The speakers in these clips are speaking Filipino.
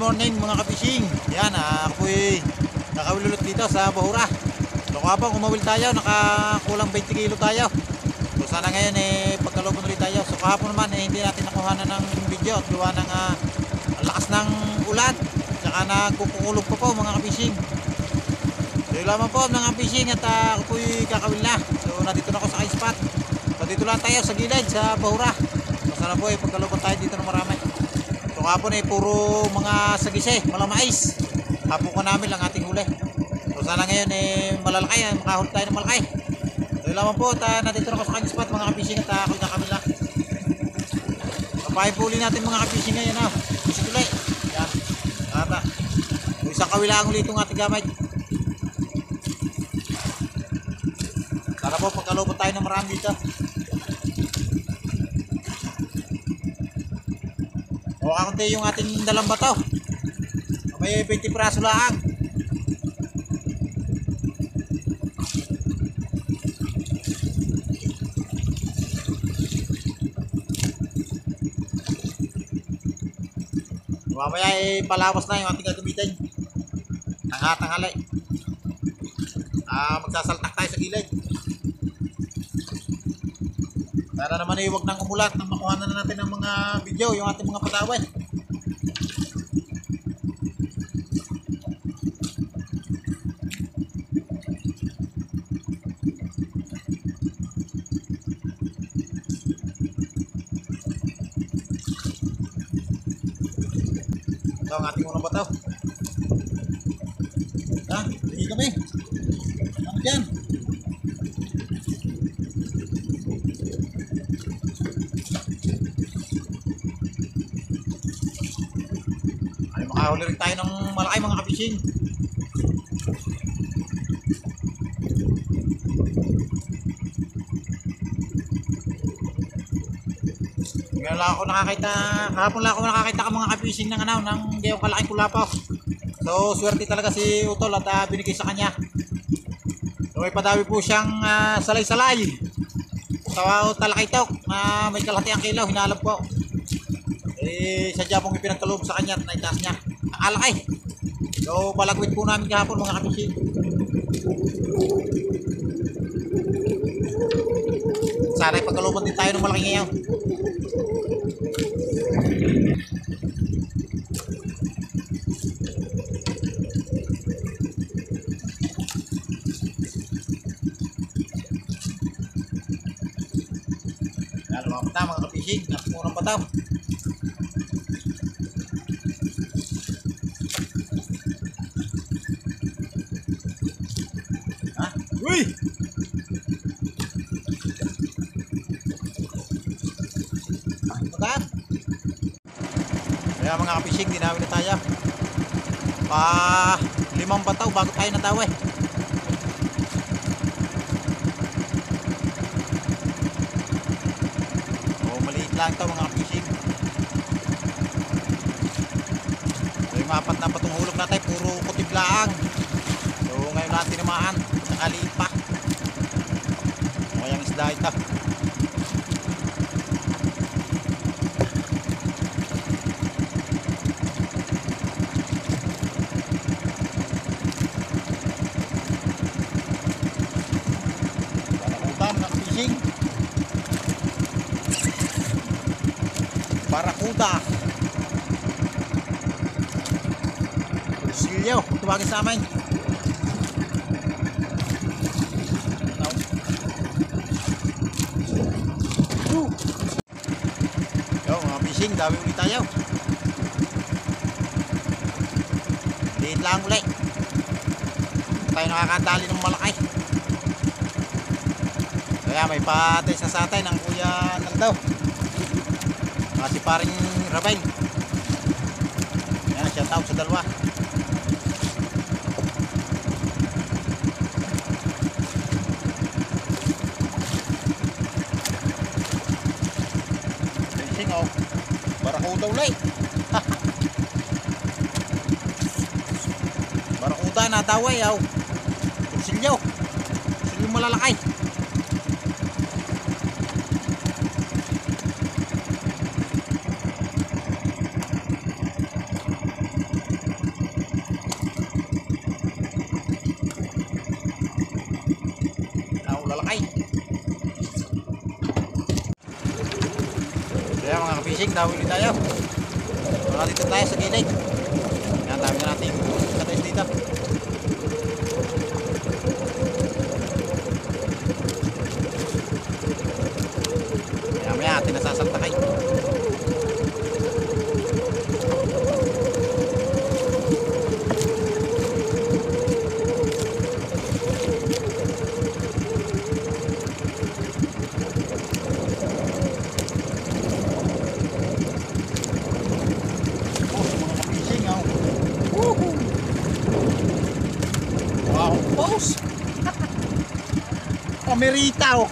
morning mga ka-fishing. Yan, ako po'y nakawilulot dito sa Bahura. So kapag kumawil tayo, nakakulang 20 kilo tayo. So sana ngayon pagkalubon ulit tayo. So kahapon naman hindi natin nakuhanan ng video at gawa ng ang lakas ng ulan. Tsaka nagkukulog pa po mga ka-fishing. So yun lamang po mga ka-fishing at ako po'y kakawil na. So nandito na ako sa spot. So dito lang tayo sa gilid sa Bahura. So sana po pagkalubon tayo dito na marami. So kapon puro mga sagise, malamais. Hapukan namin lang ating huli. So sana ngayon malalaki, makahuli tayo ng malaki. So yun lamang po, nandito na ako sa kanyang spot mga ka-fishing at ako na kami lang. Kapahin po uli natin mga ka-fishing ngayon ha. Bisik ulit. Yan. Kata. So isang kawilaan ulit itong ating gamay. Sana po pagkalubon tayo ng marami dito. O kakunti yung ating dalang bato. May 20 praso lang. Mamaya palawas na yung ating gagamitin. Tanghali. Magsasaltak tayo sa gilid. Sana naman huwag nang umulat nang makuhanan na natin ng mga video, yung ating mga patawin. Ito ang ating unang bataw. Lagi kami. Ano dyan? Makahuli rin tayo ng malaki mga ka-fishing. Ngayon lang ako nakakita, kahapon lang ako nakakita ka mga ka-fishing ng ng gayong kalaking kulapaw. So swerte talaga si Utol at binigay sa kanya. So may padawi po siyang salay-salay. Sa talakitok, may kalahati ang kilo, hinalap po. Sadya pong ipinagkaloob sa kanya at naitaas niya. Nakalaki. So balagwit po namin kahapon mga ka-fishing. Sana ipagkalooban din tayo ng malaki ngayon. Lumapit na mga ka-fishing. Nakumurang bataw. Uy! Pagkaan. Kaya mga ka-fishing, dinawin na tayo. Pa 5 bataw bago tayo natawi. Maliit lang ito mga ka-fishing. So yung 4 na patong hulog natin, puro kutiblaang. So ngayon natin namaan. Nakaliit pa. Mayang isda ito. Barakuda mga fishing. Barakuda. Silyo, tuwagin sa amin. Dami ulit tayo. Liit lang ulit. Tayo nakakadali ng malaki. Kaya may patay sa satay ng kuya ng daw. Kasi paring Rabay. Yan, shout out sa dalawa. Racing oh. Barakuda ulit. Barakuda na taway yaw. Silyo. Silyo malalaki. fishing, dahil ulit tayo. Wala dito tayo sa gilid. Yan, dami na natin katays dito. Maya maya, atin nasasaltakay. Boss! Pamerita oh!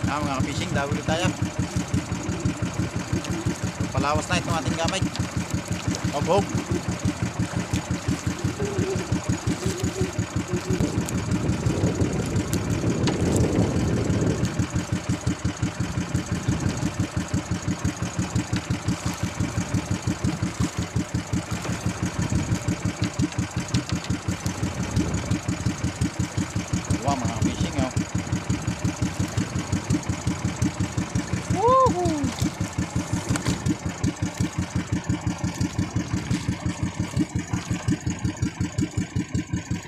Mga ka-fishing, dahil ulit tayo. Palawas na itong ating gamay. Hog-hog. Mga fishing oh. Woohoo!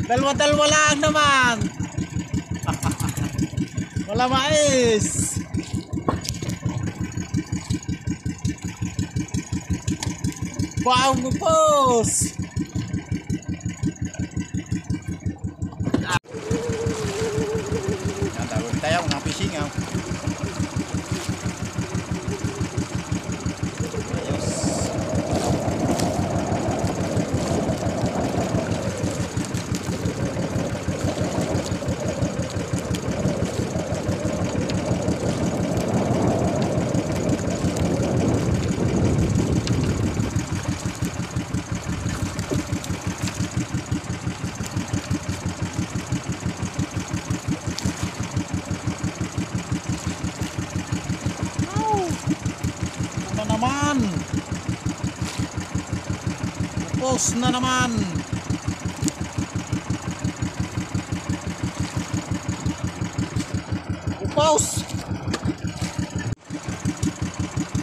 Dalawa-dalawa lang naman. Wala mais. Wow, boss. Tayo mga fishing oh. Ayos. Upos na naman. Upos.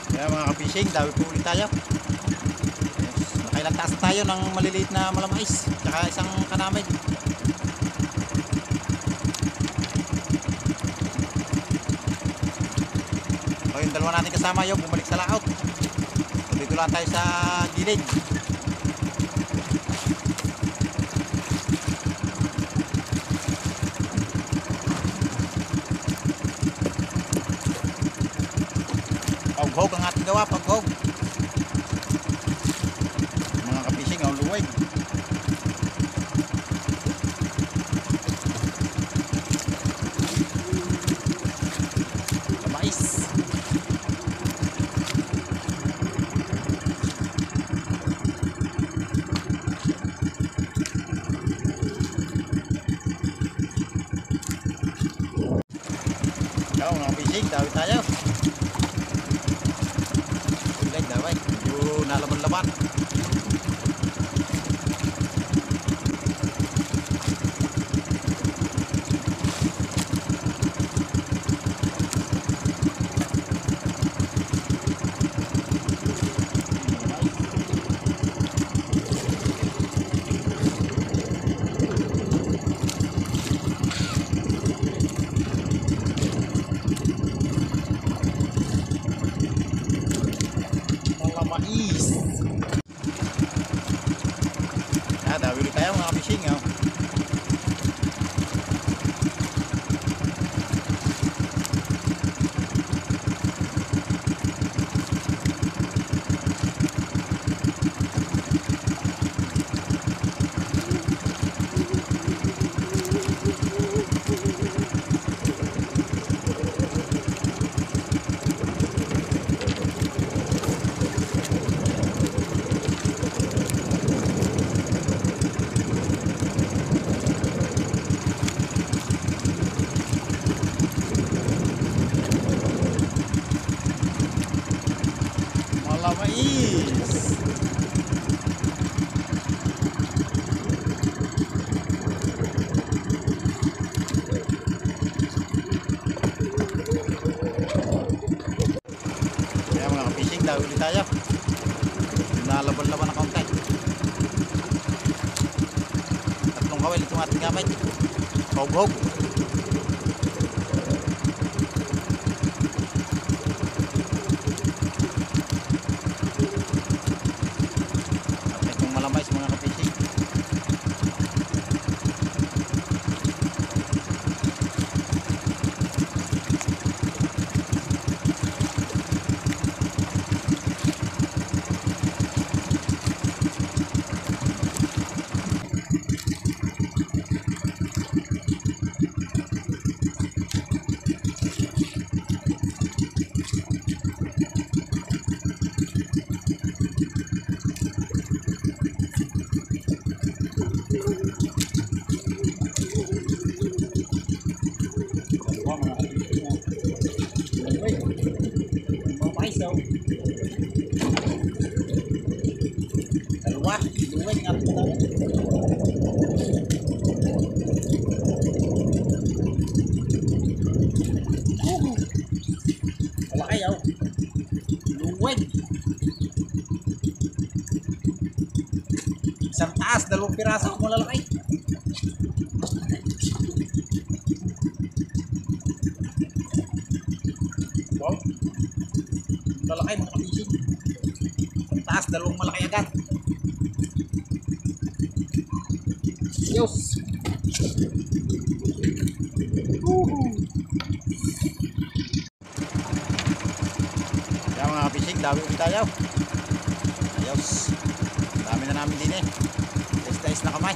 Kaya mga ka-fishing, dahil po ulit tayo. Yes. Nakailang taas na tayo ng maliliit na malamais tsaka isang kanamid. So yung dalawa natin kasama yun, bumalik sa laot. So dito lang tayo sa gilid. Paghog ang ating gawa, paghog. Mga ka-fishing, ang luwag. Kamais. Ikaw, mga ka-fishing, dawit tayo. Medyo nalaman-laman. Mais. Bawi ulit tayo. Nalaban-laban na kaunti. Tatlong kawil itong ating gamit. Hog-hog. At itong malamais mga kapising. Dalawa, luwag nga po tayo. Malaki yaw. Luwag. Isang taas, 2 piraso kung malalaki. Wow. Malaki mga kapising. Isang taas, 2 malaki agad. Diyos. Kaya mga kapising, dami ulit tayo. Ayos. Dami na namin din eh. Tais na kamay.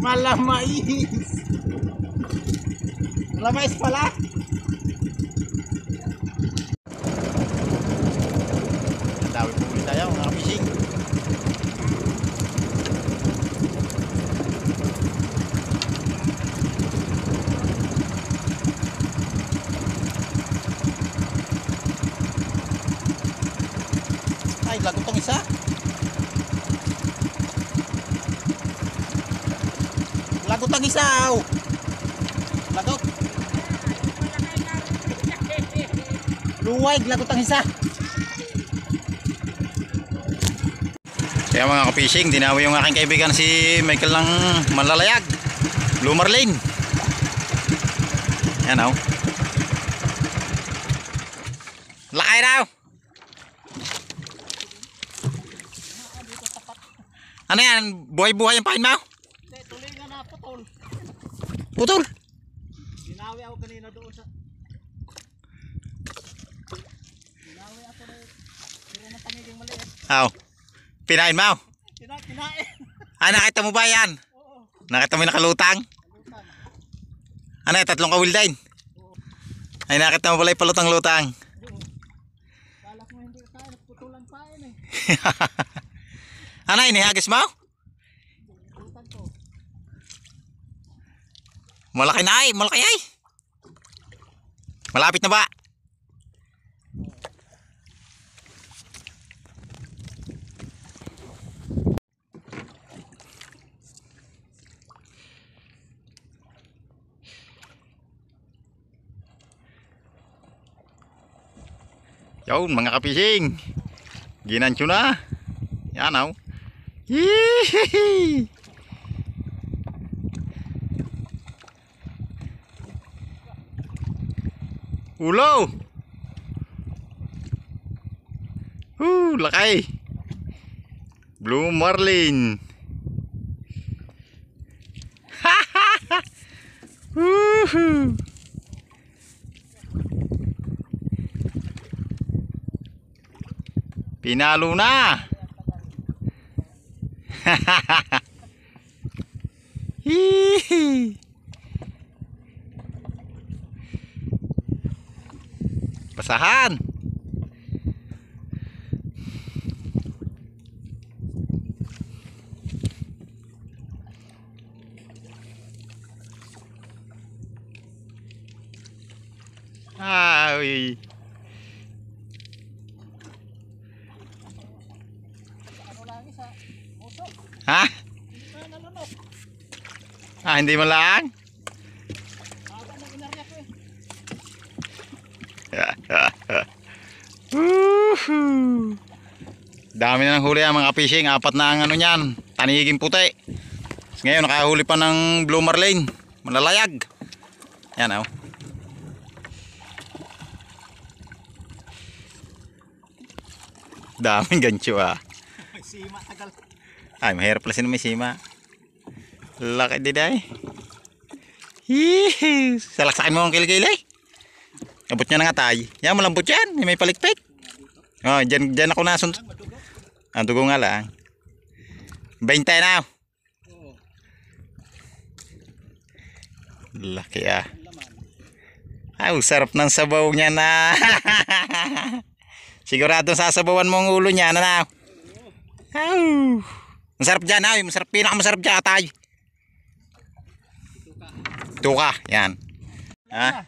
Malamais. Malamais pala. Ang dami po ulit tayo mga fishing. Ay, lagot tong isa. Lagot ang isa. Lagot. Luwag, lagot ang isa. Kaya mga ka-fishing, dinawi yung aking kaibigan si Michael ng Malalayag, Blue Marlin. Yan o. Lakay daw. Ano yan? Buhay-buhay yung pain mo? Tulingan na, putol. Putol? Dinawi ako kanina doon sa... Dinawi ako na... Pero na pangiging maliit. Aw. Pinain mo? Kinain. Ay, nakita mo ba yan? Oo. Nakita mo yung nakalutang? Lutang. Ano yan? 3 kawil din? Oo. Ay, nakita mo pala yung palutang-lutang. Oo. Kala ko hindi tayo, nagputulang pain eh. Ano, inihagis mo? Lutang ko. Malaki na ay, malaki ay. Malapit na ba? Yun mga kapising, ginansyo na. Yan o. Hihihi. Ulo. Laki. Blue marlin. Woohoo! Pinalo na. Hihi. Basahan. Ay. Ano lagi sa uso. Ha? Hindi pa nalunok. Ah, hindi mo lang? Haba ng inarya ko eh. Woohoo! Dami na ng huli ang mga fishing. 4 na ang ano niyan. Taniging puti. Ngayon nakahuli pa ng blue marlin. Malalayag. Yan oh. Daming gancho ah. May sima tagal. Ay, mahirap pala may sima. Laki din ay. Hihi. Salaksakin mo ang kilikili. Abot niya na nga tay. Yan, malambot yan. May palikpik. Oh, dyan ako nasunod. Ang dugo nga lang. 20 na. Oo. Laki ah. Laman. Ay, sarap ng sabaw niya na. Sigurado sasabawan mo ang ulo niya na. Masarap dyan ay. Pinakamasarap dyan atay. Tuka. Yan. Ha?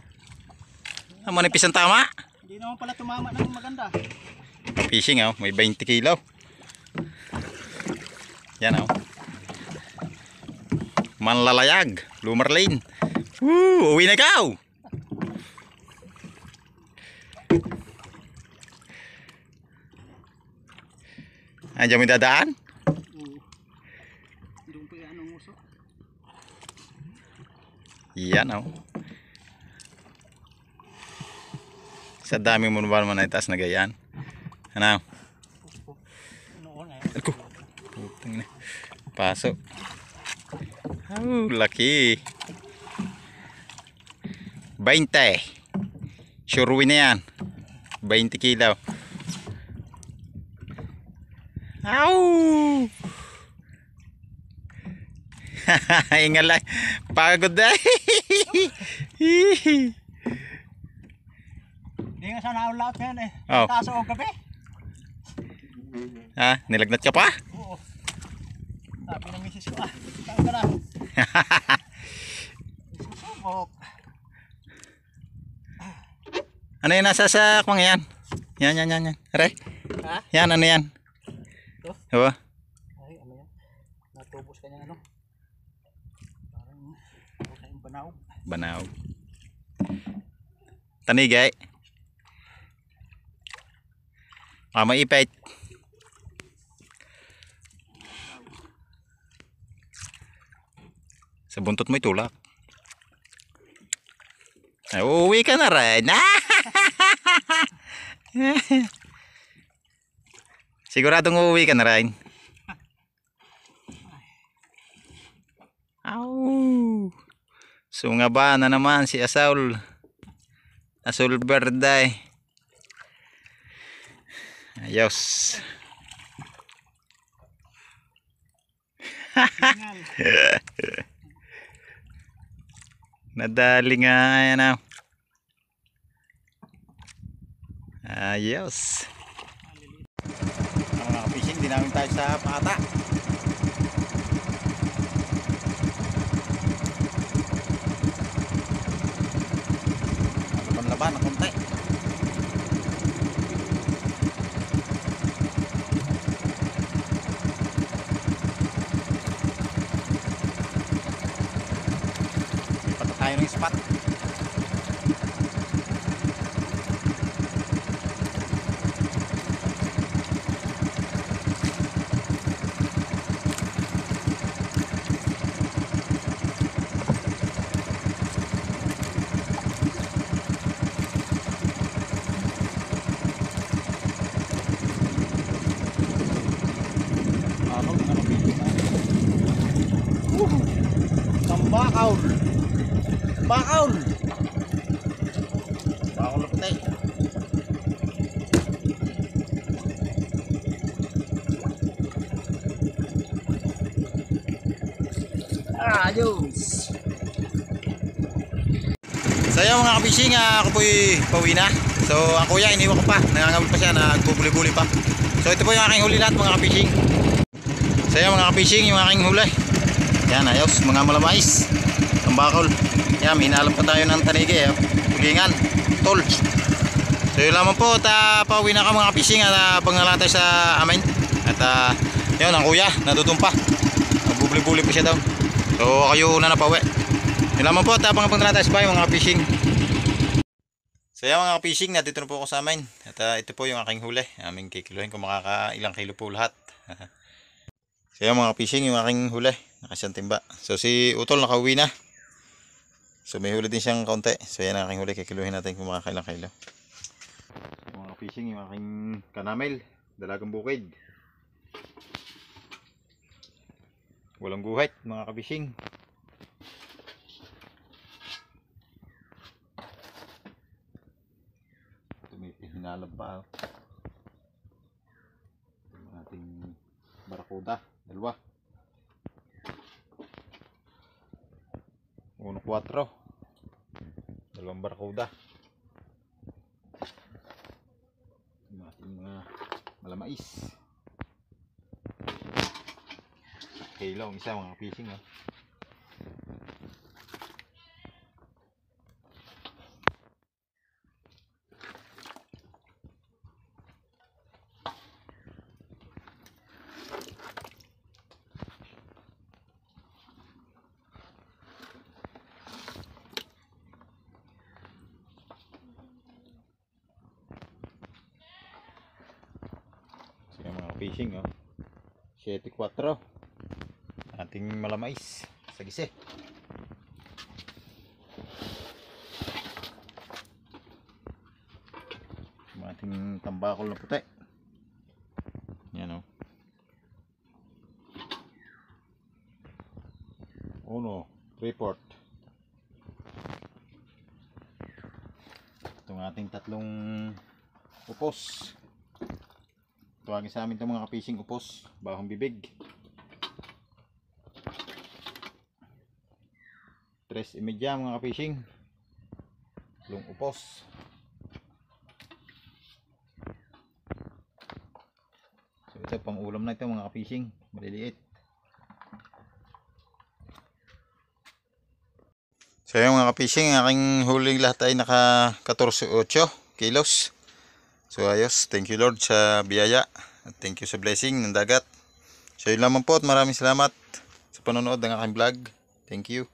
Manipis ang tama. Hindi naman pala tumama ng maganda. Fishing oh. May 20 kilo. Yan oh. Manlalayag. Blue marlin. Woo! Uwi na ikaw. Andiyan mo dadaan? Oo. Doon pa yan ang uso. Yan oh. Sa dami mo naman na itaas na gayan. Ano? Noon eh. Ako. Putang na. Pasok. Oh, laki. 20. Sure win na yan. 20 kilo. Ow! Ingal lang. Pagod na. Hindi nga sana ako lahat yan eh. Oh. Kaso o gabi. Ha? Nilagnat ka pa? Oo. Sabi ng misis ko saan ka na? Susubok. Ano yung nasa sa kwang yan? Yan. Aray. Ha? Yan, ano yan? Ito? Oo. Ay, ano yan? Natubos ka niya ano? Parang yung banaw. Banaw. Tanigay. Maipit. Sa buntot mo itulak. Ay, uuwi ka na rin. Siguradong uuwi ka na rin. Au. Sungaba na naman si Asaul. Asul Verde. Ayos. Nadali nga yan ah. Ayos. Ang mga fishing, di namin tayo sa pata. Laban na konti. Lipat na tayo ng spot. Bakaw. Bakaw. Bakaw na puti. Ayos. So yun mga kabising, ako po'y pauwi na. So ang kuya iniwan ko pa, nangangawil pa siya, nagbubuli-buli pa. So ito po yung aking huli lahat mga kabising. So yun mga kabising, yung aking huli. Yan, ayos, mga malamais. Ang bakol. Yan, hinalam pa tayo ng tanigi, pulingan, tol. So yun lamang po, at pauwi na ka mga kabising at pangala tayo sa amin. At yun, ang kuya, natutumpa. Nagbubuli-buli pa siya daw. So kayo na napauwi. Yun lamang po, tapang punta natin sa bahay mga fishing. So yan mga fishing, nandito na po ako sa amin. At ito po yung aking huli. Aming kikiluhin kung makakailang kilo po lahat. So yan mga fishing, yung aking huli. Nakasiyang timba. So si Utol nakauwi na. So may huli din siyang kaunti. So yan ang aking huli, kikiluhin natin kung makakailang kilo. So, mga fishing, yung aking kanamel. Dalagang bukid. Walang guhit mga kabishing. Hinalab pa yung ating barakuda, dalawa 1-4 dalawang barakuda yung ating mga malamais kilo ang isa mga fishing fishing 7-4 ating malamais sa gise. Ating tambakol na puti yan uno 3/4 itong ating tatlong upos. Tuwagin sa amin itong mga kapishing upos, bahong bibig. 3.5 mga kapishing. Long upos. So ito pang ulam na ito mga kapishing, maliliit. So yung mga kapishing, aking huling lahat ay naka 14.8 kilos. So ayos, thank you Lord sa biyaya at thank you sa blessing ng dagat. So yun lamang po at maraming salamat sa panonood ng aking vlog. Thank you.